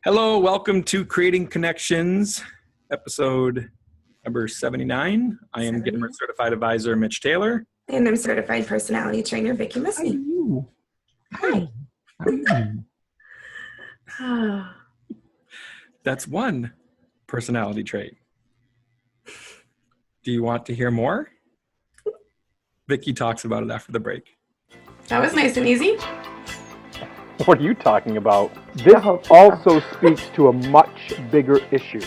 Hello, welcome to Creating Connections, episode number 79. I am Gittimer Certified Advisor Mitch Taylor. And I'm Certified Personality Trainer Vicki Musney. Hi. How are you? That's one personality trait. Do you want to hear more? Vicki talks about it after the break. That was nice and easy. What are you talking about? This also speaks to a much bigger issue.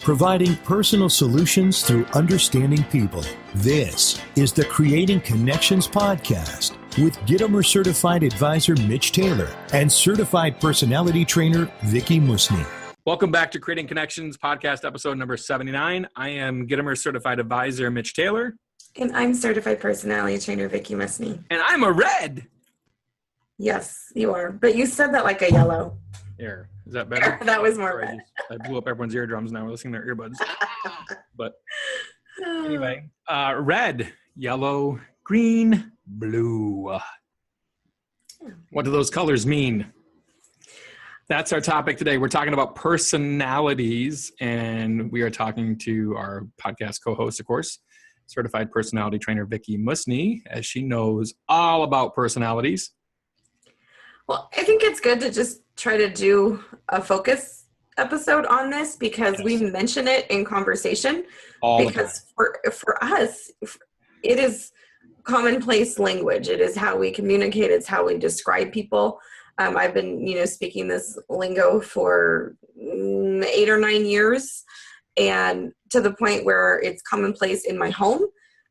Providing personal solutions through understanding people. This is the Creating Connections podcast with Gittimer Certified Advisor Mitch Taylor and Certified Personality Trainer Vicki Musney. Welcome back to Creating Connections podcast episode number 79. I am Gittimer Certified Advisor Mitch Taylor. And I'm Certified Personality Trainer Vicki Musney. And I'm a red. Yes, you are. But you said that like a yellow. Here, is that better? That was more Sorry, red. I blew up everyone's eardrums now. We're listening to their earbuds. But anyway, red, yellow, green, blue. What do those colors mean? That's our topic today. We're talking about personalities, and we are talking to our podcast co-host, of course, Certified Personality Trainer Vicki Musney, as she knows all about personalities. Well, I think it's good to just try to do a focus episode on this because we mention it in conversation. Because for us, it is commonplace language. It is how we communicate. It's how we describe people. I've been, speaking this lingo for 8 or 9 years, and to the point where it's commonplace in my home.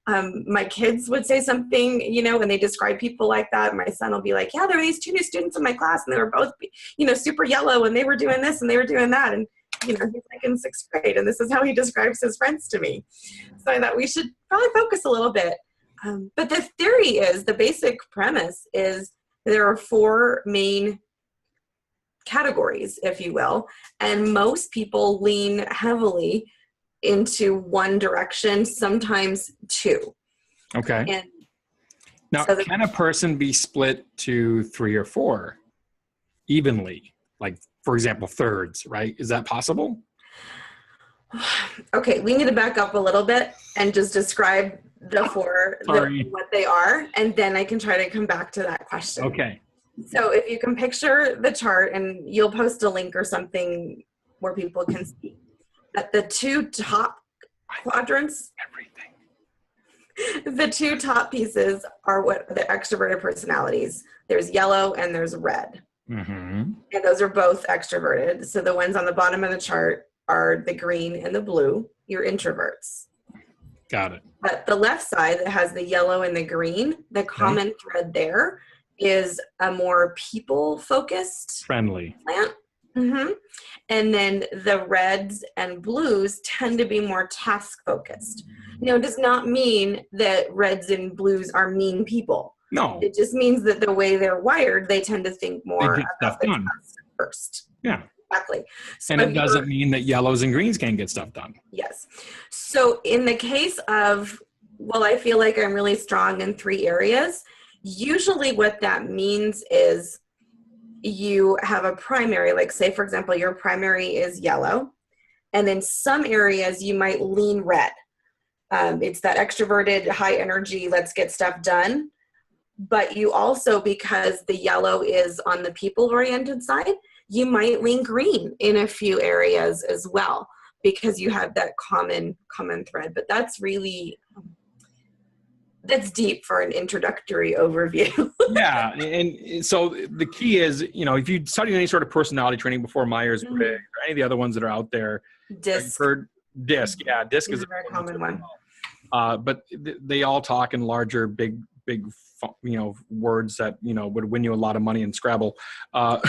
My kids would say something, when they describe people like that. My son will be like, yeah, there were these 2 new students in my class and they were both, super yellow and they were doing this and they were doing that. And, he's like in 6th grade and this is how he describes his friends to me. So I thought we should probably focus a little bit. But the theory is, the basic premise is there are 4 main categories, if you will, and most people lean heavily into one direction, sometimes 2. Okay. And now, so can a person be split to 3 or 4 evenly? Like, for example, thirds, right? Is that possible? Okay, we need to back up a little bit and just describe the 4, what they are, and then I can try to come back to that question. Okay. So if you can picture the chart, and you'll post a link or something where people can see that the 2 top quadrants, the 2 top pieces are what the extroverted personalities. There's yellow and there's red. Mm-hmm. And those are both extroverted. So the ones on the bottom of the chart are the green and the blue, your introverts. Got it. But the left side that has the yellow and the green, the common thread there is a more people-focused friendly plant. Mm-hmm. And then the reds and blues tend to be more task-focused. It does not mean that reds and blues are mean people. No. It just means that the way they're wired, they tend to think more about the done task first. Yeah. Exactly. So and it doesn't mean that yellows and greens can't get stuff done. Yes. So in the case of, I feel like I'm really strong in 3 areas, usually what that means is you have a primary, like say, for example, your primary is yellow, and in some areas you might lean red. It's that extroverted, high energy, let's get stuff done. But you also, because the yellow is on the people-oriented side, you might lean green in a few areas as well, because you have that common thread. But that's deep for an introductory overview. Yeah. And so the key is, if you studied any sort of personality training before Myers-Briggs or any of the other ones that are out there, DISC. DISC. Yeah. DISC is a very common one. But they all talk in larger, big, words that, would win you a lot of money in Scrabble. Or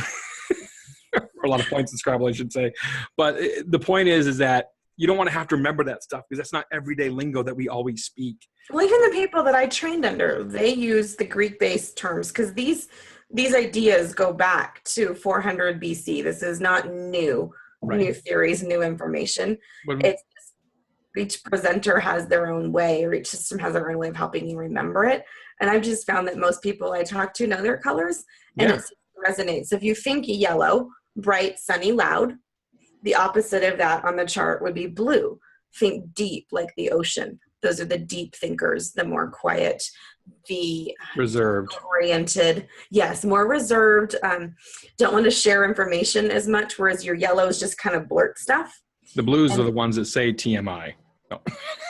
a lot of points in Scrabble, I should say. But the point is that you don't want to have to remember that stuff because that's not everyday lingo that we always speak. Well, even the people that I trained under, they use the Greek-based terms because these ideas go back to 400 BC. This is not new theories, new information. It's just, each presenter has their own way, or each system has their own way of helping you remember it. And I've just found that most people I talk to know their colors, and it's resonate. So if you think yellow, bright, sunny, loud, the opposite of that on the chart would be blue. Think deep, like the ocean. Those are the deep thinkers, the more quiet, the reserved oriented. Yes, more reserved. Don't want to share information as much, whereas your yellows just kind of blurt stuff. The blues are the ones that say TMI. No.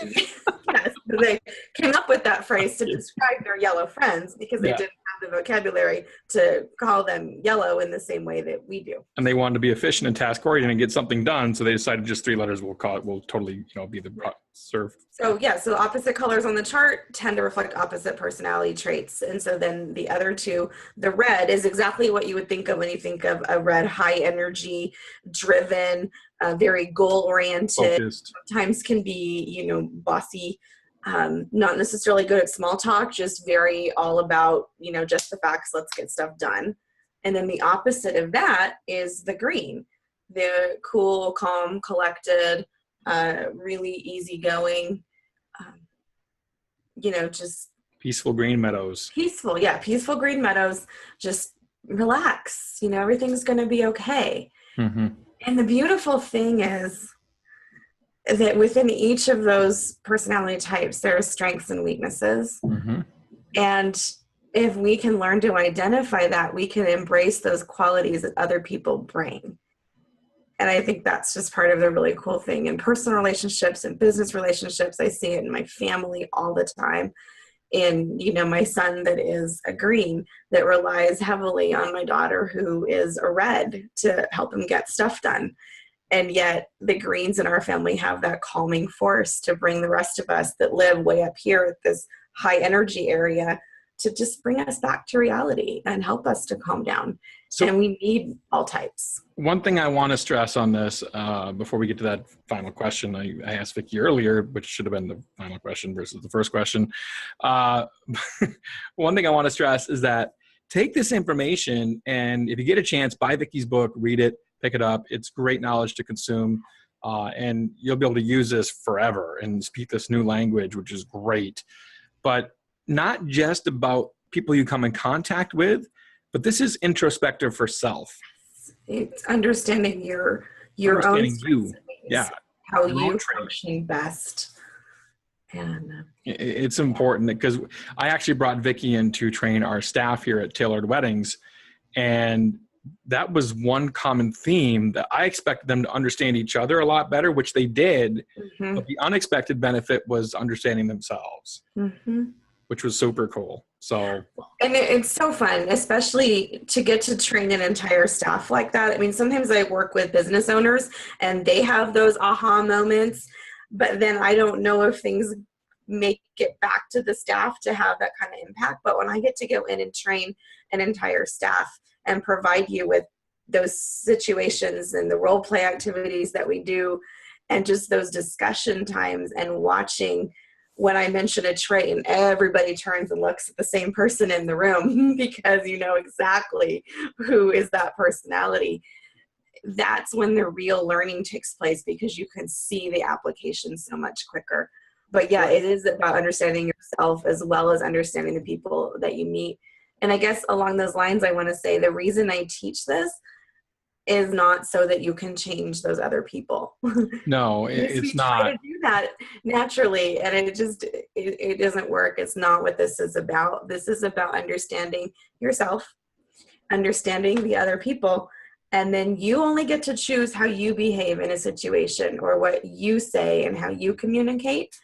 Yes, they came up with that phrase to describe their yellow friends because they didn't have the vocabulary to call them yellow in the same way that we do. And they wanted to be efficient and task oriented and get something done, so they decided just 3 letters will totally be the serve. So so opposite colors on the chart tend to reflect opposite personality traits, and so then the other two, the red is exactly what you would think of when you think of a red, high energy, driven, very goal oriented. Focused. Sometimes can be bossy. Not necessarily good at small talk, just very all about, just the facts, let's get stuff done. And then the opposite of that is the green, the cool, calm, collected, really easygoing, just peaceful green meadows. Peaceful green meadows, just relax, everything's going to be okay. Mm-hmm. And the beautiful thing is that within each of those personality types, there are strengths and weaknesses. Mm-hmm. And if we can learn to identify that, we can embrace those qualities that other people bring. And I think that's just part of the really cool thing in personal relationships and business relationships. I see it in my family all the time. In, my son that is a green that relies heavily on my daughter who is a red to help him get stuff done. And yet the greens in our family have that calming force to bring the rest of us that live way up here at this high energy area to just bring us back to reality and help us to calm down. So, and we need all types. One thing I want to stress on this before we get to that final question, I asked Vicki earlier, which should have been the final question versus the first question. One thing I want to stress is that take this information, and if you get a chance, buy Vicki's book, read it, pick it up. It's great knowledge to consume, and you'll be able to use this forever and speak this new language, which is great. But not just about people you come in contact with, but this is introspective for self. It's understanding your own you, how you function best. And it's important because I actually brought Vicki in to train our staff here at Tailored Weddings, and that was one common theme that I expected them to understand each other a lot better, which they did. Mm-hmm. But the unexpected benefit was understanding themselves, which was super cool. So, and it's so fun, especially to get to train an entire staff like that. I mean, sometimes I work with business owners and they have those aha moments, but then I don't know if things make it back to the staff to have that kind of impact. But when I get to go in and train an entire staff and provide you with those situations and the role play activities that we do, and just those discussion times and watching when I mention a trait and everybody turns and looks at the same person in the room because you know exactly who is that personality. That's when the real learning takes place because you can see the application so much quicker. But yeah, it is about understanding yourself as well as understanding the people that you meet. And I guess along those lines, I want to say the reason I teach this is not so that you can change those other people. No, it's not. Try to do that naturally, and it doesn't work. It's not what this is about. This is about understanding yourself, understanding the other people, and then you only get to choose how you behave in a situation or what you say and how you communicate.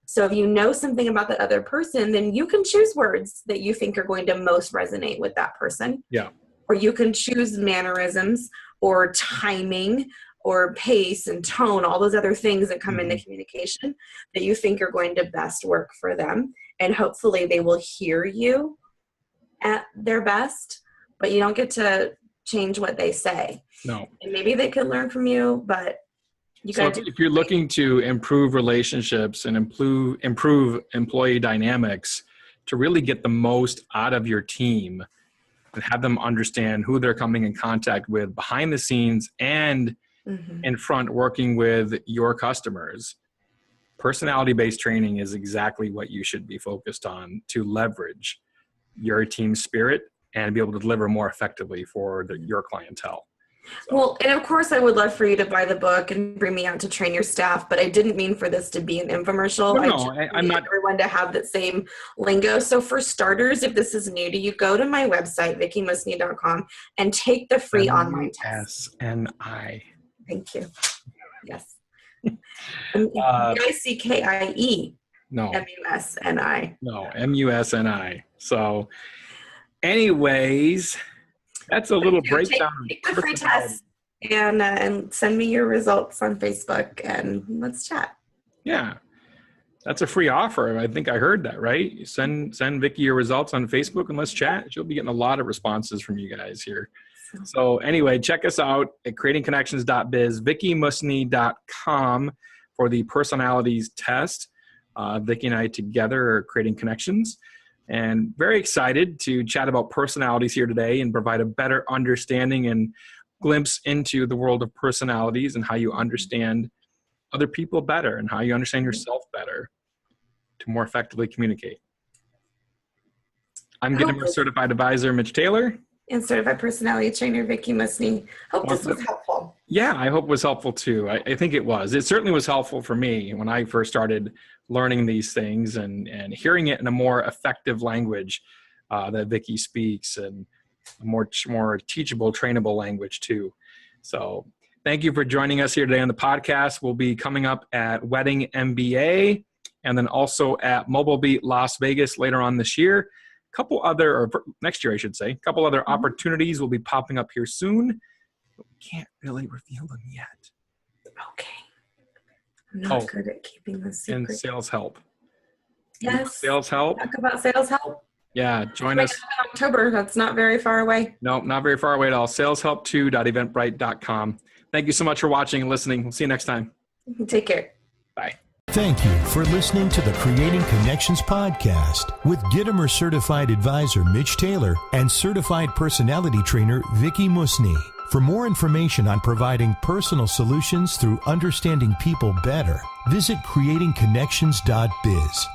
So if you know something about the other person, then you can choose words that you think are going to most resonate with that person. Yeah. Or you can choose mannerisms or timing or pace and tone, all those other things that come into communication that you think are going to best work for them. And hopefully they will hear you at their best, but you don't get to change what they say. No. And maybe they could learn from you, but you got to. If you're looking to improve relationships and improve employee dynamics to really get the most out of your team, and have them understand who they're coming in contact with behind the scenes and in front working with your customers. Personality-based training is exactly what you should be focused on to leverage your team spirit and be able to deliver more effectively for your clientele. So. Well, and of course I would love for you to buy the book and bring me out to train your staff, but I didn't mean for this to be an infomercial. I'm not everyone to have that same lingo. So for starters, if this is new to you, go to my website, vickymusney.com, and take the free online test. MUSNI. Thank you. Yes. MICKIE. No. MUSNI. No, MUSNI. So anyways, that's a little breakdown. Take the free test and send me your results on Facebook and let's chat. Yeah, that's a free offer. I think I heard that, right? Send Vicky your results on Facebook and let's chat. She'll be getting a lot of responses from you guys here. So anyway, check us out at creatingconnections.biz, vickymusney.com for the personalities test. Vicky and I together are creating connections. And very excited to chat about personalities here today and provide a better understanding and glimpse into the world of personalities and how you understand other people better and how you understand yourself better to more effectively communicate. I'm Gittimer Certified Advisor Mitch Taylor. And Certified Personality Trainer Vicky Musney. Hope this was helpful. Yeah, I hope it was helpful too. I think it was. It certainly was helpful for me when I first started learning these things and hearing it in a more effective language that Vicky speaks, and a more teachable, trainable language too. So thank you for joining us here today on the podcast. We'll be coming up at Wedding MBA and then also at Mobile Beat Las Vegas later on this year. Next year, I should say. A couple other opportunities will be popping up here soon, but we can't really reveal them yet. Okay. I'm not good at keeping this secret. And sales help. Yes. Sales help. Talk about sales help. Yeah, join us. In October. That's not very far away. No, not very far away at all. saleshelp2.eventbrite.com. Thank you so much for watching and listening. We'll see you next time. Take care. Bye. Thank you for listening to the Creating Connections podcast with Gittimer Certified Advisor Mitch Taylor and Certified Personality Trainer Vicky Musney. For more information on providing personal solutions through understanding people better, visit creatingconnections.biz.